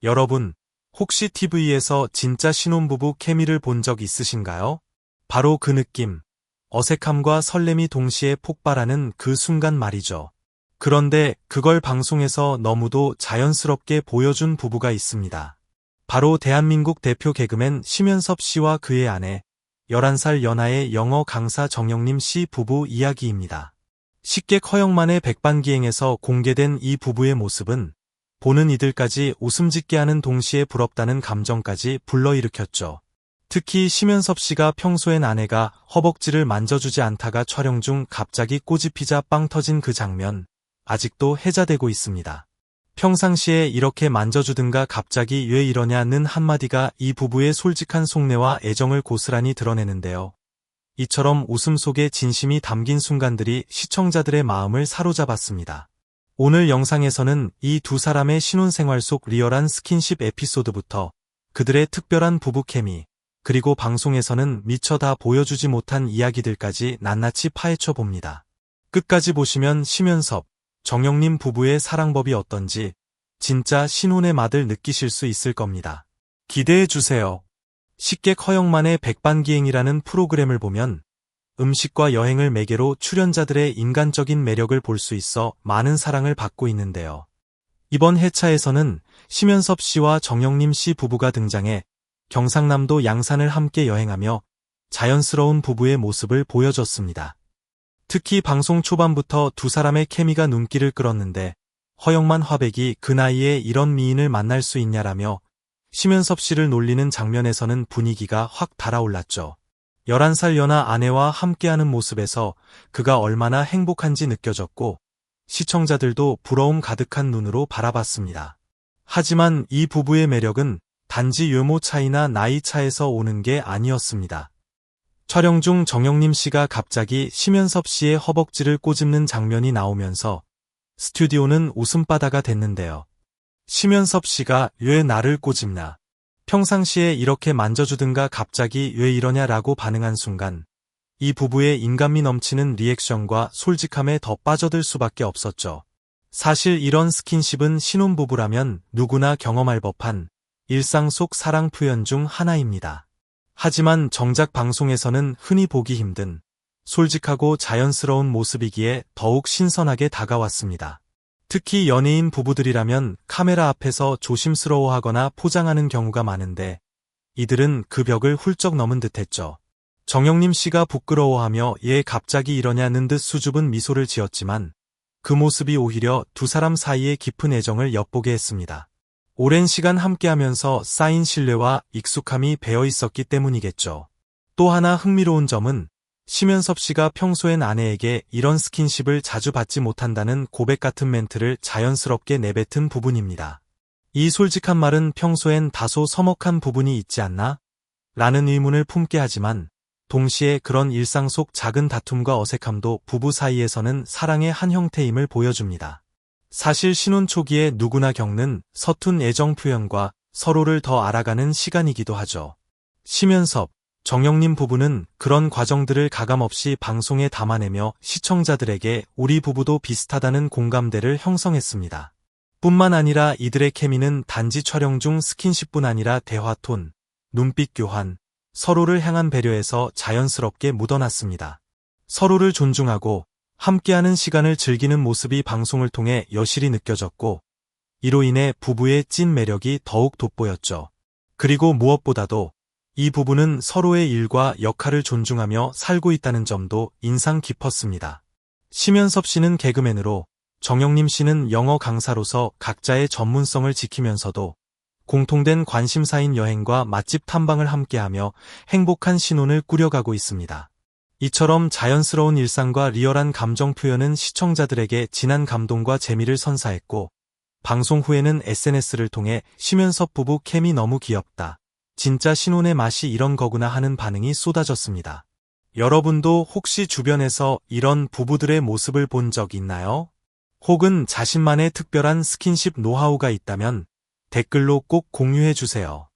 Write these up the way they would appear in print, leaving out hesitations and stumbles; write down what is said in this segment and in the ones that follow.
여러분, 혹시 TV에서 진짜 신혼부부 케미를 본 적 있으신가요? 바로 그 느낌, 어색함과 설렘이 동시에 폭발하는 그 순간 말이죠. 그런데 그걸 방송에서 너무도 자연스럽게 보여준 부부가 있습니다. 바로 대한민국 대표 개그맨 심연섭 씨와 그의 아내, 11살 연하의 영어 강사 정영림 씨 부부 이야기입니다. 식객 허영만의 백반기행에서 공개된 이 부부의 모습은 보는 이들까지 웃음 짓게 하는 동시에 부럽다는 감정까지 불러일으켰죠. 특히 심연섭 씨가 평소엔 아내가 허벅지를 만져주지 않다가 촬영 중 갑자기 꼬집히자 빵 터진 그 장면, 아직도 해자되고 있습니다. 평상시에 이렇게 만져주든가 갑자기 왜 이러냐는 한마디가 이 부부의 솔직한 속내와 애정을 고스란히 드러내는데요. 이처럼 웃음 속에 진심이 담긴 순간들이 시청자들의 마음을 사로잡았습니다. 오늘 영상에서는 이 두 사람의 신혼생활 속 리얼한 스킨십 에피소드부터 그들의 특별한 부부 케미, 그리고 방송에서는 미처 다 보여주지 못한 이야기들까지 낱낱이 파헤쳐 봅니다. 끝까지 보시면 심연섭, 정영림 부부의 사랑법이 어떤지 진짜 신혼의 맛을 느끼실 수 있을 겁니다. 기대해주세요. 식객 허영만의 백반기행이라는 프로그램을 보면 음식과 여행을 매개로 출연자들의 인간적인 매력을 볼 수 있어 많은 사랑을 받고 있는데요. 이번 회차에서는 심연섭 씨와 정영림 씨 부부가 등장해 경상남도 양산을 함께 여행하며 자연스러운 부부의 모습을 보여줬습니다. 특히 방송 초반부터 두 사람의 케미가 눈길을 끌었는데 허영만 화백이 그 나이에 이런 미인을 만날 수 있냐라며 심연섭 씨를 놀리는 장면에서는 분위기가 확 달아올랐죠. 11살 연하 아내와 함께하는 모습에서 그가 얼마나 행복한지 느껴졌고 시청자들도 부러움 가득한 눈으로 바라봤습니다. 하지만 이 부부의 매력은 단지 외모 차이나 나이 차에서 오는 게 아니었습니다. 촬영 중 정영림 씨가 갑자기 심연섭 씨의 허벅지를 꼬집는 장면이 나오면서 스튜디오는 웃음바다가 됐는데요. 심연섭 씨가 왜 나를 꼬집나? 평상시에 이렇게 만져주든가 갑자기 왜 이러냐라고 반응한 순간 이 부부의 인간미 넘치는 리액션과 솔직함에 더 빠져들 수밖에 없었죠. 사실 이런 스킨십은 신혼부부라면 누구나 경험할 법한 일상 속 사랑 표현 중 하나입니다. 하지만 정작 방송에서는 흔히 보기 힘든 솔직하고 자연스러운 모습이기에 더욱 신선하게 다가왔습니다. 특히 연예인 부부들이라면 카메라 앞에서 조심스러워하거나 포장하는 경우가 많은데 이들은 그 벽을 훌쩍 넘은 듯했죠. 정영림 씨가 부끄러워하며 얘 갑자기 이러냐는 듯 수줍은 미소를 지었지만 그 모습이 오히려 두 사람 사이의 깊은 애정을 엿보게 했습니다. 오랜 시간 함께하면서 쌓인 신뢰와 익숙함이 배어 있었기 때문이겠죠. 또 하나 흥미로운 점은 심연섭 씨가 평소엔 아내에게 이런 스킨십을 자주 받지 못한다는 고백 같은 멘트를 자연스럽게 내뱉은 부분입니다. 이 솔직한 말은 평소엔 다소 서먹한 부분이 있지 않나? 라는 의문을 품게 하지만 동시에 그런 일상 속 작은 다툼과 어색함도 부부 사이에서는 사랑의 한 형태임을 보여줍니다. 사실 신혼 초기에 누구나 겪는 서툰 애정 표현과 서로를 더 알아가는 시간이기도 하죠. 심연섭, 정영림 부부는 그런 과정들을 가감없이 방송에 담아내며 시청자들에게 우리 부부도 비슷하다는 공감대를 형성했습니다. 뿐만 아니라 이들의 케미는 단지 촬영 중 스킨십뿐 아니라 대화 톤, 눈빛 교환, 서로를 향한 배려에서 자연스럽게 묻어났습니다. 서로를 존중하고 함께하는 시간을 즐기는 모습이 방송을 통해 여실히 느껴졌고 이로 인해 부부의 찐 매력이 더욱 돋보였죠. 그리고 무엇보다도 이 부부는 서로의 일과 역할을 존중하며 살고 있다는 점도 인상 깊었습니다. 심연섭 씨는 개그맨으로, 정영림 씨는 영어 강사로서 각자의 전문성을 지키면서도 공통된 관심사인 여행과 맛집 탐방을 함께하며 행복한 신혼을 꾸려가고 있습니다. 이처럼 자연스러운 일상과 리얼한 감정 표현은 시청자들에게 진한 감동과 재미를 선사했고 방송 후에는 SNS를 통해 심연섭 부부 케미 너무 귀엽다. 진짜 신혼의 맛이 이런 거구나 하는 반응이 쏟아졌습니다. 여러분도 혹시 주변에서 이런 부부들의 모습을 본 적 있나요? 혹은 자신만의 특별한 스킨십 노하우가 있다면 댓글로 꼭 공유해주세요.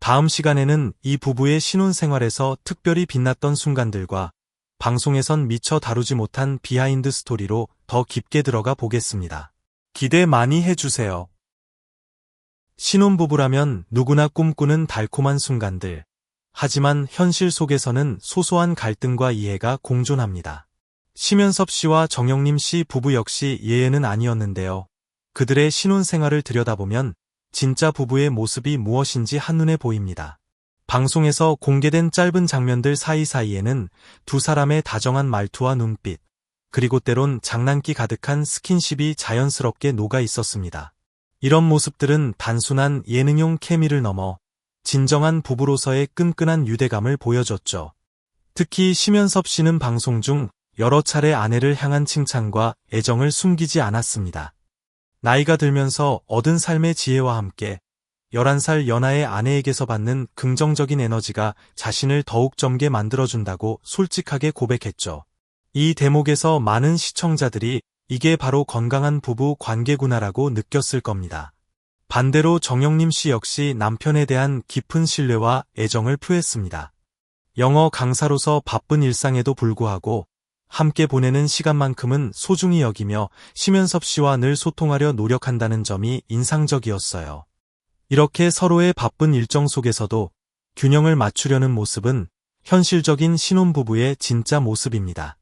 다음 시간에는 이 부부의 신혼생활에서 특별히 빛났던 순간들과 방송에선 미처 다루지 못한 비하인드 스토리로 더 깊게 들어가 보겠습니다. 기대 많이 해주세요. 신혼부부라면 누구나 꿈꾸는 달콤한 순간들. 하지만 현실 속에서는 소소한 갈등과 이해가 공존합니다. 심연섭 씨와 정영림 씨 부부 역시 예외는 아니었는데요. 그들의 신혼생활을 들여다보면 진짜 부부의 모습이 무엇인지 한눈에 보입니다. 방송에서 공개된 짧은 장면들 사이사이에는 두 사람의 다정한 말투와 눈빛, 그리고 때론 장난기 가득한 스킨십이 자연스럽게 녹아 있었습니다. 이런 모습들은 단순한 예능용 케미를 넘어 진정한 부부로서의 끈끈한 유대감을 보여줬죠. 특히 심연섭 씨는 방송 중 여러 차례 아내를 향한 칭찬과 애정을 숨기지 않았습니다. 나이가 들면서 얻은 삶의 지혜와 함께 11살 연하의 아내에게서 받는 긍정적인 에너지가 자신을 더욱 젊게 만들어준다고 솔직하게 고백했죠. 이 대목에서 많은 시청자들이 이게 바로 건강한 부부 관계구나라고 느꼈을 겁니다. 반대로 정영림 씨 역시 남편에 대한 깊은 신뢰와 애정을 표했습니다. 영어 강사로서 바쁜 일상에도 불구하고 함께 보내는 시간만큼은 소중히 여기며 심연섭 씨와 늘 소통하려 노력한다는 점이 인상적이었어요. 이렇게 서로의 바쁜 일정 속에서도 균형을 맞추려는 모습은 현실적인 신혼부부의 진짜 모습입니다.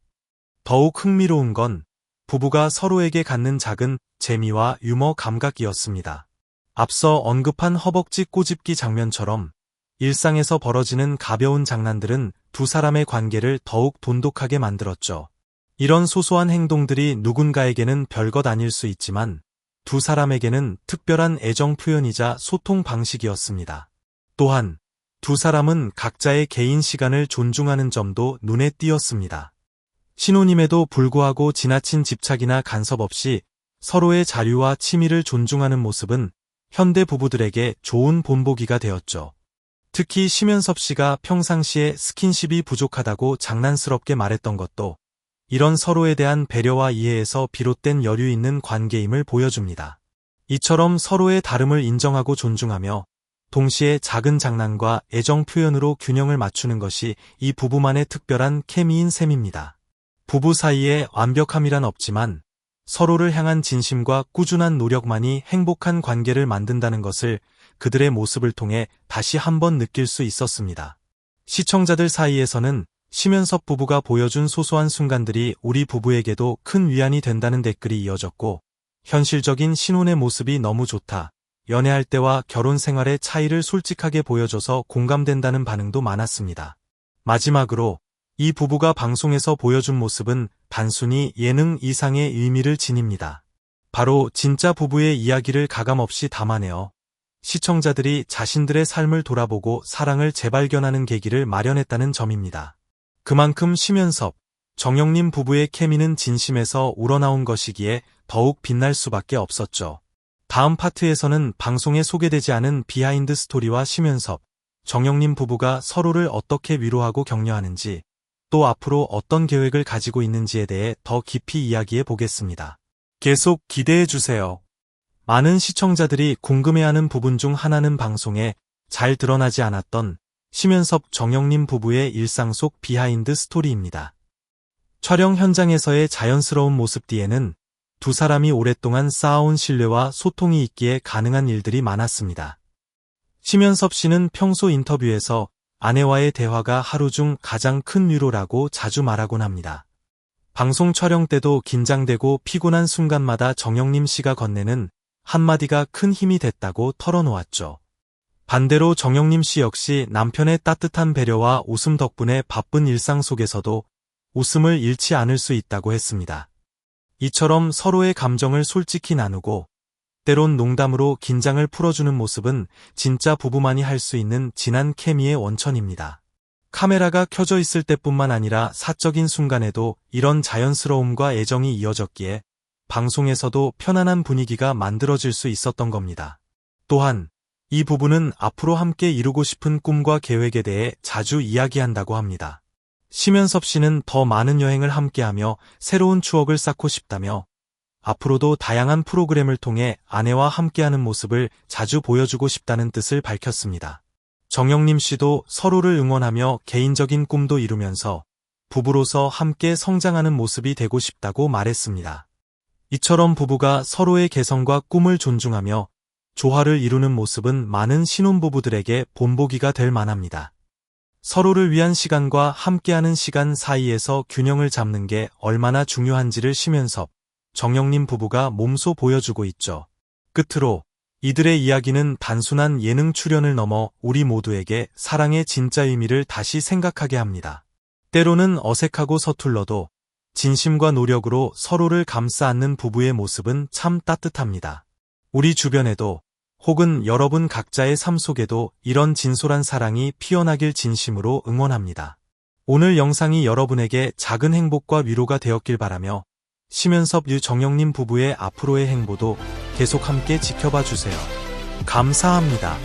더욱 흥미로운 건 부부가 서로에게 갖는 작은 재미와 유머 감각이었습니다. 앞서 언급한 허벅지 꼬집기 장면처럼 일상에서 벌어지는 가벼운 장난들은 두 사람의 관계를 더욱 돈독하게 만들었죠. 이런 소소한 행동들이 누군가에게는 별것 아닐 수 있지만 두 사람에게는 특별한 애정 표현이자 소통 방식이었습니다. 또한 두 사람은 각자의 개인 시간을 존중하는 점도 눈에 띄었습니다. 신혼임에도 불구하고 지나친 집착이나 간섭 없이 서로의 자유와 취미를 존중하는 모습은 현대 부부들에게 좋은 본보기가 되었죠. 특히 심연섭 씨가 평상시에 스킨십이 부족하다고 장난스럽게 말했던 것도 이런 서로에 대한 배려와 이해에서 비롯된 여유 있는 관계임을 보여줍니다. 이처럼 서로의 다름을 인정하고 존중하며 동시에 작은 장난과 애정 표현으로 균형을 맞추는 것이 이 부부만의 특별한 케미인 셈입니다. 부부 사이에 완벽함이란 없지만 서로를 향한 진심과 꾸준한 노력만이 행복한 관계를 만든다는 것을 그들의 모습을 통해 다시 한번 느낄 수 있었습니다. 시청자들 사이에서는 심연섭 부부가 보여준 소소한 순간들이 우리 부부에게도 큰 위안이 된다는 댓글이 이어졌고, 현실적인 신혼의 모습이 너무 좋다, 연애할 때와 결혼 생활의 차이를 솔직하게 보여줘서 공감된다는 반응도 많았습니다. 마지막으로 이 부부가 방송에서 보여준 모습은 단순히 예능 이상의 의미를 지닙니다. 바로 진짜 부부의 이야기를 가감없이 담아내어 시청자들이 자신들의 삶을 돌아보고 사랑을 재발견하는 계기를 마련했다는 점입니다. 그만큼 심연섭, 정영림 부부의 케미는 진심에서 우러나온 것이기에 더욱 빛날 수밖에 없었죠. 다음 파트에서는 방송에 소개되지 않은 비하인드 스토리와 심연섭, 정영림 부부가 서로를 어떻게 위로하고 격려하는지, 또 앞으로 어떤 계획을 가지고 있는지에 대해 더 깊이 이야기해 보겠습니다. 계속 기대해 주세요. 많은 시청자들이 궁금해하는 부분 중 하나는 방송에 잘 드러나지 않았던 심연섭 정영림 부부의 일상 속 비하인드 스토리입니다. 촬영 현장에서의 자연스러운 모습 뒤에는 두 사람이 오랫동안 쌓아온 신뢰와 소통이 있기에 가능한 일들이 많았습니다. 심연섭 씨는 평소 인터뷰에서 아내와의 대화가 하루 중 가장 큰 위로라고 자주 말하곤 합니다. 방송 촬영 때도 긴장되고 피곤한 순간마다 정영림 씨가 건네는 한마디가 큰 힘이 됐다고 털어놓았죠. 반대로 정영림 씨 역시 남편의 따뜻한 배려와 웃음 덕분에 바쁜 일상 속에서도 웃음을 잃지 않을 수 있다고 했습니다. 이처럼 서로의 감정을 솔직히 나누고 때론 농담으로 긴장을 풀어주는 모습은 진짜 부부만이 할 수 있는 진한 케미의 원천입니다. 카메라가 켜져 있을 때뿐만 아니라 사적인 순간에도 이런 자연스러움과 애정이 이어졌기에 방송에서도 편안한 분위기가 만들어질 수 있었던 겁니다. 또한 이 부부는 앞으로 함께 이루고 싶은 꿈과 계획에 대해 자주 이야기한다고 합니다. 심연섭 씨는 더 많은 여행을 함께하며 새로운 추억을 쌓고 싶다며 앞으로도 다양한 프로그램을 통해 아내와 함께하는 모습을 자주 보여주고 싶다는 뜻을 밝혔습니다. 정영림 씨도 서로를 응원하며 개인적인 꿈도 이루면서 부부로서 함께 성장하는 모습이 되고 싶다고 말했습니다. 이처럼 부부가 서로의 개성과 꿈을 존중하며 조화를 이루는 모습은 많은 신혼부부들에게 본보기가 될 만합니다. 서로를 위한 시간과 함께하는 시간 사이에서 균형을 잡는 게 얼마나 중요한지를 심연섭, 정영림 부부가 몸소 보여주고 있죠. 끝으로 이들의 이야기는 단순한 예능 출연을 넘어 우리 모두에게 사랑의 진짜 의미를 다시 생각하게 합니다. 때로는 어색하고 서툴러도 진심과 노력으로 서로를 감싸 안는 부부의 모습은 참 따뜻합니다. 우리 주변에도 혹은 여러분 각자의 삶 속에도 이런 진솔한 사랑이 피어나길 진심으로 응원합니다. 오늘 영상이 여러분에게 작은 행복과 위로가 되었길 바라며 심연섭 유정영님 부부의 앞으로의 행보도 계속 함께 지켜봐 주세요. 감사합니다.